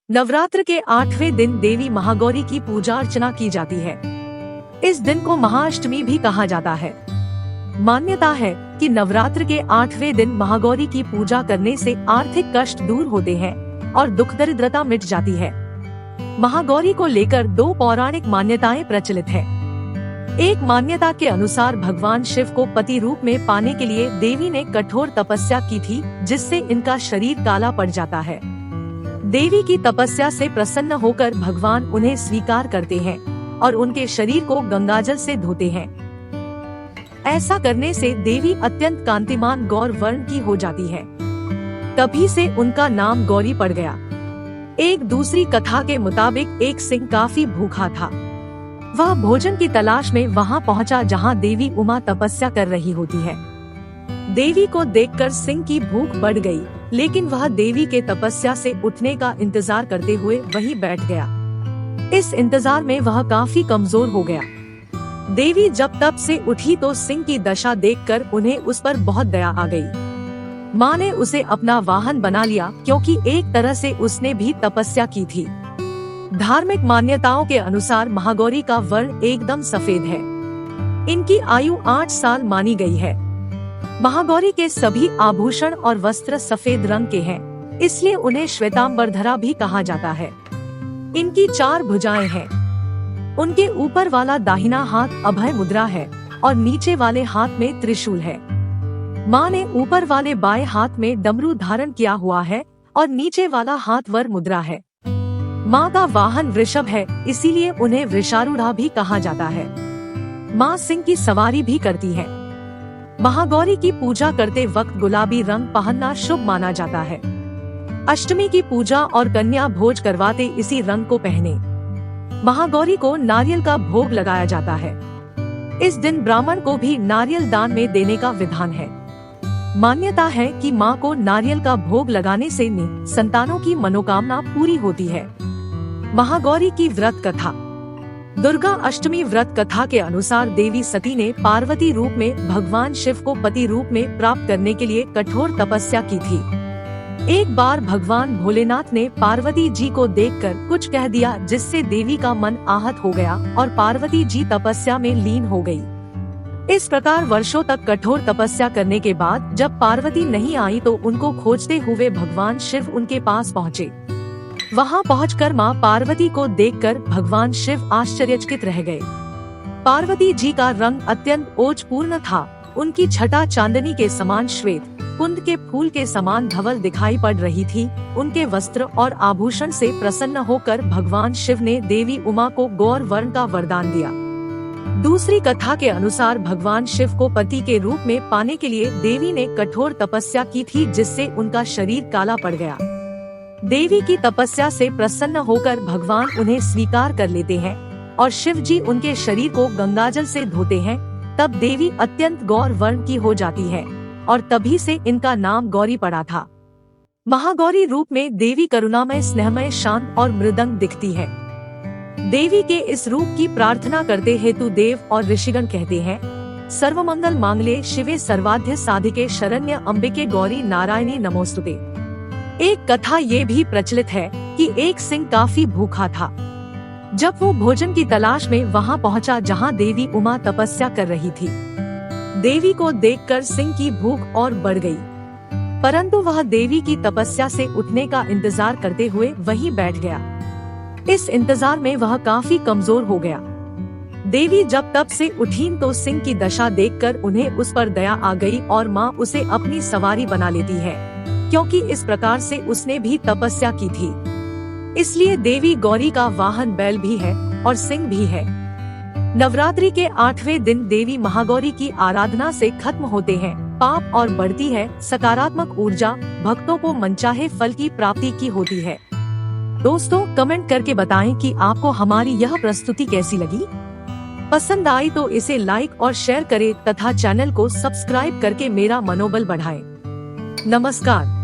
नवरात्र के 8वें दिन देवी महागौरी की पूजा अर्चना की जाती है। इस दिन को महाअष्टमी भी कहा जाता है। मान्यता है कि नवरात्र के 8वें दिन महागौरी की पूजा करने से आर्थिक कष्ट दूर होते हैं और दुख दरिद्रता मिट जाती है। महागौरी को लेकर दो पौराणिक मान्यताएं प्रचलित है। एक मान्यता के अनुसार भगवान शिव को पति रूप में पाने के लिए देवी ने कठोर तपस्या की थी, जिससे इनका शरीर काला पड़ जाता है। देवी की तपस्या से प्रसन्न होकर भगवान उन्हें स्वीकार करते हैं और उनके शरीर को गंगाजल से धोते हैं। ऐसा करने से देवी अत्यंत कांतिमान गौर वर्ण की हो जाती है। तभी से उनका नाम गौरी पड़ गया। एक दूसरी कथा के मुताबिक एक सिंह काफी भूखा था। वह भोजन की तलाश में वहां पहुंचा जहां देवी उमा तपस्या कर रही होती है। देवी को देखकर सिंह की भूख बढ़ गई, लेकिन वह देवी के तपस्या से उठने का इंतजार करते हुए वहीं बैठ गया। इस इंतजार में वह काफी कमजोर हो गया। देवी जब तप से उठी तो सिंह की दशा देखकर उन्हें उस पर बहुत दया आ गई। माँ ने उसे अपना वाहन बना लिया, क्योंकि एक तरह से उसने भी तपस्या की थी। धार्मिक मान्यताओं के अनुसार महागौरी का वर्ण एकदम सफेद है। इनकी आयु 8 साल मानी गई है। महागौरी के सभी आभूषण और वस्त्र सफेद रंग के हैं, इसलिए उन्हें श्वेतांबरधरा भी कहा जाता है। इनकी 4 भुजाएं हैं। उनके ऊपर वाला दाहिना हाथ अभय मुद्रा है और नीचे वाले हाथ में त्रिशूल है। माँ ने ऊपर वाले बाएं हाथ में डमरू धारण किया हुआ है और नीचे वाला हाथ वर मुद्रा है। माँ का वाहन वृषभ है, इसीलिए उन्हें वृषारूढ़ा भी कहा जाता है। माँ सिंह की सवारी भी करती है। महागौरी की पूजा करते वक्त गुलाबी रंग पहनना शुभ माना जाता है। अष्टमी की पूजा और कन्या भोज करवाते इसी रंग को पहने। महागौरी को नारियल का भोग लगाया जाता है। इस दिन ब्राह्मण को भी नारियल दान में देने का विधान है। मान्यता है कि माँ को नारियल का भोग लगाने से संतानों की मनोकामना पूरी होती है। महागौरी की व्रत कथा। दुर्गा अष्टमी व्रत कथा के अनुसार देवी सती ने पार्वती रूप में भगवान शिव को पति रूप में प्राप्त करने के लिए कठोर तपस्या की थी। एक बार भगवान भोलेनाथ ने पार्वती जी को देखकर कुछ कह दिया, जिससे देवी का मन आहत हो गया और पार्वती जी तपस्या में लीन हो गई। इस प्रकार वर्षों तक कठोर तपस्या करने के बाद जब पार्वती नहीं आई तो उनको खोजते हुए भगवान शिव उनके पास पहुँचे। वहां पहुंचकर मां पार्वती को देखकर भगवान शिव आश्चर्यचकित रह गए। पार्वती जी का रंग अत्यंत ओजपूर्ण था। उनकी छटा चांदनी के समान श्वेत, कुंद के फूल के समान धवल दिखाई पड़ रही थी। उनके वस्त्र और आभूषण से प्रसन्न होकर भगवान शिव ने देवी उमा को गौर वर्ण का वरदान दिया। दूसरी कथा के अनुसार भगवान शिव को पति के रूप में पाने के लिए देवी ने कठोर तपस्या की थी, जिससे उनका शरीर काला पड़ गया। देवी की तपस्या से प्रसन्न होकर भगवान उन्हें स्वीकार कर लेते हैं और शिव जी उनके शरीर को गंगाजल से धोते हैं। तब देवी अत्यंत गौर वर्ण की हो जाती है और तभी से इनका नाम गौरी पड़ा था। महागौरी रूप में देवी करुणामय, स्नेहमय, शांत और मृदंग दिखती है। देवी के इस रूप की प्रार्थना करते हेतु देव और ऋषिगण कहते हैं, सर्वमंगल मांगल्ये शिवे सर्वाद्य साधिके शरण्य अंबिके गौरी नारायणी नमोस्तुते। एक कथा ये भी प्रचलित है कि एक सिंह काफी भूखा था। जब वो भोजन की तलाश में वहां पहुंचा जहां देवी उमा तपस्या कर रही थी। देवी को देखकर सिंह की भूख और बढ़ गई, परंतु वह देवी की तपस्या से उठने का इंतजार करते हुए वहीं बैठ गया। इस इंतजार में वह काफी कमजोर हो गया। देवी जब तप से उठी तो सिंह की दशा देखकर उन्हें उस पर दया आ गई और माँ उसे अपनी सवारी बना लेती है, क्योंकि इस प्रकार से उसने भी तपस्या की थी। इसलिए देवी गौरी का वाहन बैल भी है और सिंह भी है। नवरात्रि के 8वें दिन देवी महागौरी की आराधना से खत्म होते हैं पाप और बढ़ती है सकारात्मक ऊर्जा। भक्तों को मनचाहे फल की प्राप्ति की होती है। दोस्तों, कमेंट करके बताएं कि आपको हमारी यह प्रस्तुति कैसी लगी। पसंद आई तो इसे लाइक और शेयर करें तथा चैनल को सब्सक्राइब करके मेरा मनोबल बढ़ाएं। नमस्कार।